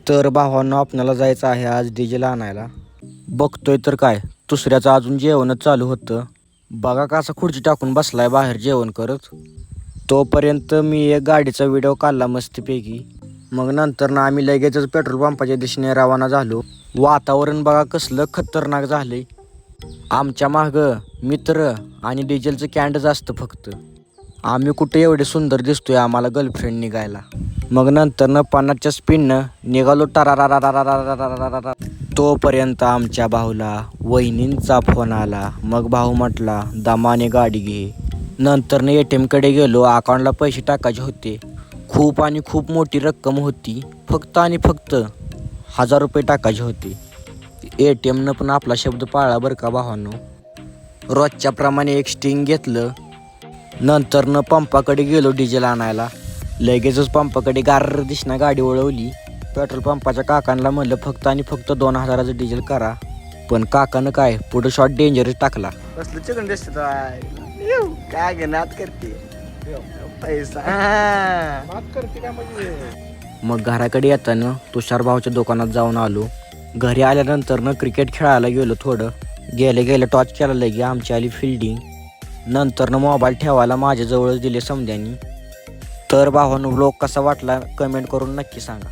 तर भावांनो, आपल्याला जायचं आहे आज डिझेल आणायला. बघतोय तर काय, दुसऱ्याचं अजून जेवणच चालू होतं. बघा कसा खुर्ची टाकून बसलाय बाहेर जेवण करत. तोपर्यंत मी एक गाडीचा व्हिडिओ काढला मस्तपैकी. मग नंतर ना आम्ही लगेचच पेट्रोल पंपाच्या दिशेने रवाना झालो. वातावरण बघा कसलं खतरनाक झालंय. आमच्या मागं मित्र आणि डिझेलचं कॅन्डच असतं फक्त. आम्ही कुठे एवढे सुंदर दिसतोय आम्हाला गर्लफ्रेंड निघायला. मग नंतर 50च्या स्पीडनं निघालो टारारारारारारारारारारा. तोपर्यंत आमच्या भाऊला वहिनींचा फोन आला. मग भाऊ म्हटला दमाने गाडी घे. नंतर ATMकडे गेलो. अकाउंटला पैसे टाकायचे होते. खूप आणि खूप मोठी रक्कम होती. फक्त आणि फक्त 1000 रुपये टाकायचे होते. ATMनं पण आपला शब्द पाळला बरं का भावांनो. रोजच्याप्रमाणे एक स्टिंग घेतलं. नंतर पंपाकडे गेलो डिझेल आणायला. लगेचच पंपाकडे गार दिसना गाडी वळवली. पेट्रोल पंपाच्या काकांना म्हणलं फक्त आणि फक्त 2000चं डिझेल करा. पण काकानं काय पुढं शॉट डेंजरच टाकला. कसलं चिकन दिसत काय गे नात करते पैसा करते काय म्हणजे. मग घराकडे येताना तुषार भाऊच्या दुकानात जाऊन आलो. घरी आल्यानंतर क्रिकेट खेळायला गेलो थोडं. गेले टॉच केला लगे आमची आली फिल्डिंग. नंतर मोबाईल ठेवायला माझ्याजवळच दिले समद्यांनी. तर भावांनो, व्लॉग कसा वाटला कमेंट करून नक्की सांगा.